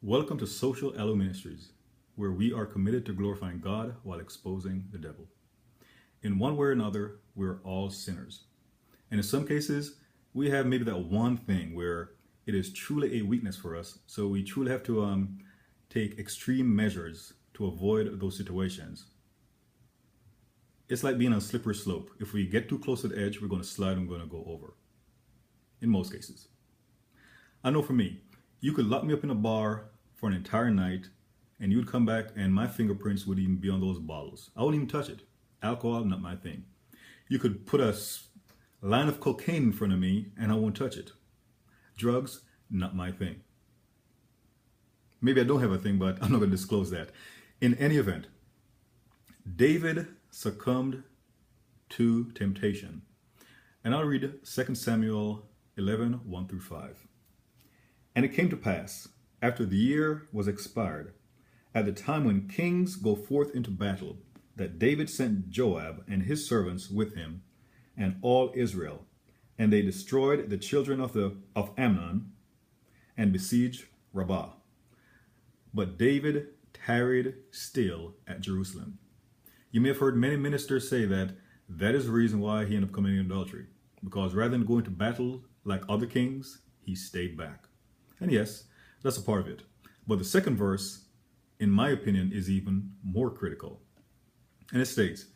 Welcome to Social Aloe Ministries, where we are committed to glorifying God while exposing the devil. In one way or another, we're all sinners. And in some cases, we have maybe that one thing where it is truly a weakness for us, so we truly have to take extreme measures to avoid those situations. It's like being on a slippery slope. If we get too close to the edge, we're going to slide and we're going to go over. In most cases. I know for me, you could lock me up in a bar for an entire night and you'd come back and my fingerprints would even be on those bottles. I wouldn't even touch it. Alcohol, not my thing. You could put a line of cocaine in front of me and I won't touch it. Drugs, not my thing. Maybe I don't have a thing, but I'm not going to disclose that. In any event, David succumbed to temptation. And I'll read 2 Samuel 11, 1 through 5. And it came to pass, after the year was expired, at the time when kings go forth into battle, that David sent Joab and his servants with him, and all Israel, and they destroyed the children of Ammon, and besieged Rabbah. But David tarried still at Jerusalem. You may have heard many ministers say that is the reason why he ended up committing adultery, because rather than going to battle like other kings, he stayed back. And yes, that's a part of it. But the second verse, in my opinion, is even more critical. And it states,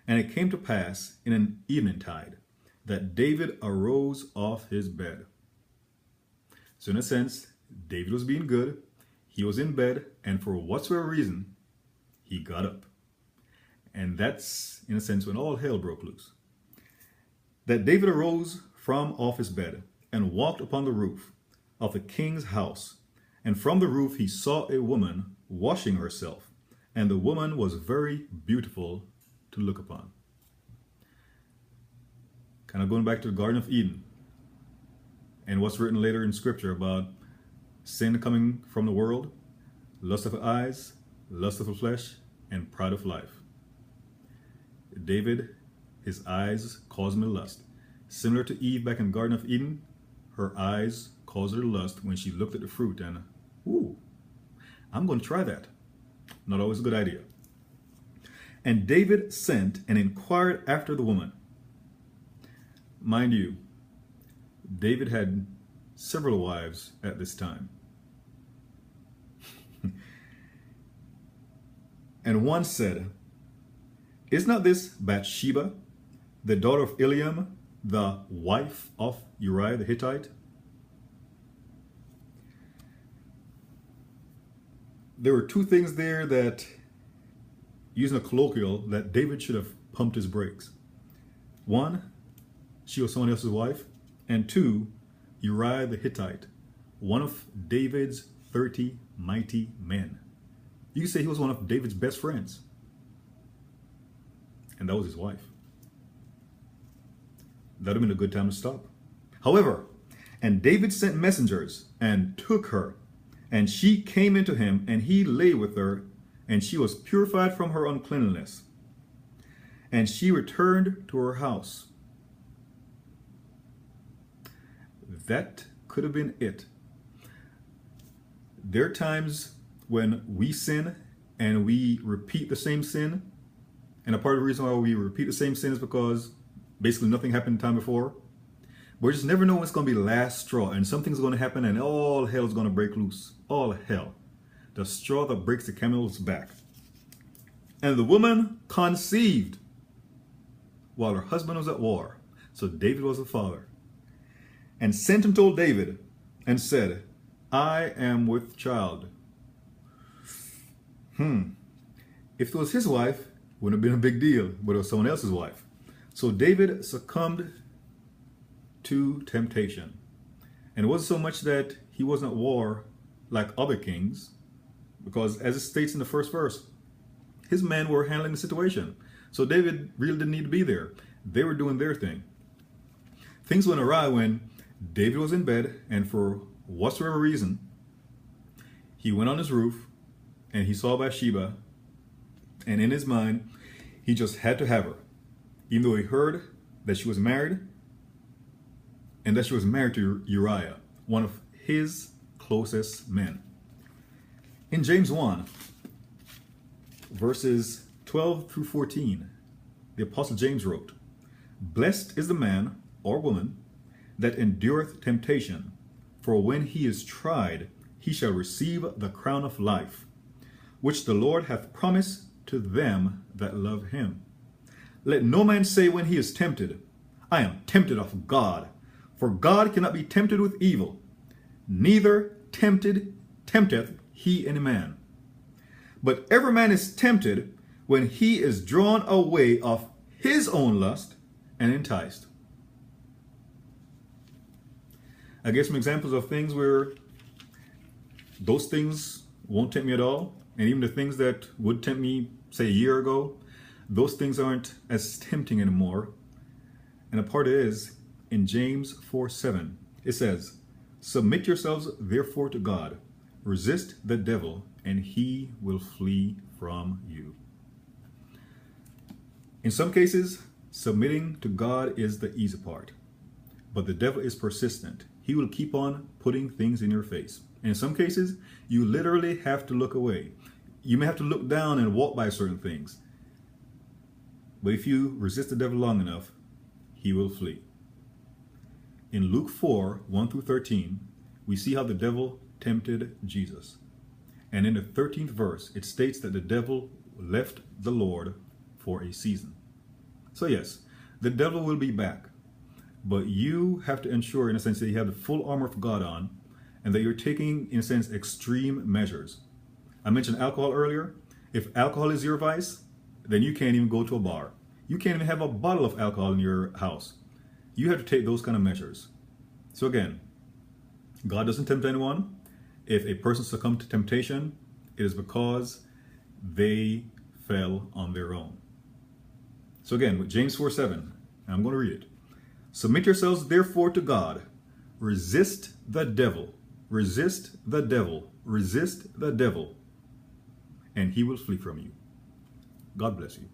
and it came to pass in an eventide that David arose off his bed. So in a sense, David was being good. He was in bed, and for whatsoever reason, he got up. And that's, in a sense, when all hell broke loose. That David arose from off his bed and walked upon the roof of the king's house. And from the roof he saw a woman washing herself, and the woman was very beautiful to look upon. Kind of going back to the Garden of Eden and what's written later in scripture about sin coming from the world, lust of the eyes, lust of the flesh, and pride of life. David, his eyes caused him to lust. Similar to Eve back in the Garden of Eden, her eyes caused her to lust when she looked at the fruit and, ooh, I'm going to try that. Not always a good idea. And David sent and inquired after the woman. Mind you, David had several wives at this time. And one said, is not this Bathsheba, the daughter of Eliam, the wife of Uriah the Hittite? There were two things there that, using a colloquial, that David should have pumped his brakes. One, she was someone else's wife. And two, Uriah the Hittite, one of David's 30 mighty men. You could say he was one of David's best friends. And that was his wife. That would have been a good time to stop. However, and David sent messengers and took her, and she came into him, and he lay with her, and she was purified from her uncleanness. And she returned to her house. That could have been it. There are times when we sin and we repeat the same sin. And a part of the reason why we repeat the same sin is because basically nothing happened the time before. But we just never know when it's going to be the last straw. And something's going to happen and all hell is going to break loose. All hell. The straw that breaks the camel's back. And the woman conceived while her husband was at war. So David was the father. And sent and told David and said, I am with child. If it was his wife, wouldn't have been a big deal, but it was someone else's wife. So David succumbed to temptation. And it wasn't so much that he wasn't at war like other kings, because as it states in the first verse, his men were handling the situation. So David really didn't need to be there. They were doing their thing. Things went awry when David was in bed, and for whatsoever reason, he went on his roof and he saw Bathsheba, and in his mind, he just had to have her, even though he heard that she was married and that she was married to Uriah, one of his closest men. In James 1, verses 12 through 14, the Apostle James wrote, "Blessed is the man or woman that endureth temptation, for when he is tried, he shall receive the crown of life, which the Lord hath promised to them that love him. Let no man say when he is tempted, I am tempted of God, for God cannot be tempted with evil, neither tempteth he any man. But every man is tempted when he is drawn away of his own lust and enticed." I gave some examples of things where those things won't tempt me at all. And even the things that would tempt me, say, a year ago, those things aren't as tempting anymore. And a part is in James 4:7. It says, "Submit yourselves therefore to God. Resist the devil, and he will flee from you." In some cases, submitting to God is the easy part. But the devil is persistent. He will keep on putting things in your face. And in some cases, you literally have to look away. You may have to look down and walk by certain things. But if you resist the devil long enough, he will flee. In Luke 4:1 through 13, we see how the devil tempted Jesus. And in the 13th verse, it states that the devil left the Lord for a season. So yes, the devil will be back. But you have to ensure, in a sense, that you have the full armor of God on, and that you're taking, in a sense, extreme measures. I mentioned alcohol earlier. If alcohol is your vice, then you can't even go to a bar. You can't even have a bottle of alcohol in your house. You have to take those kind of measures. So again, God doesn't tempt anyone. If a person succumbs to temptation, it is because they fell on their own. So again, with James 4:7, I'm going to read it. "Submit yourselves therefore to God. Resist the devil. Resist the devil. Resist the devil. And he will flee from you." God bless you.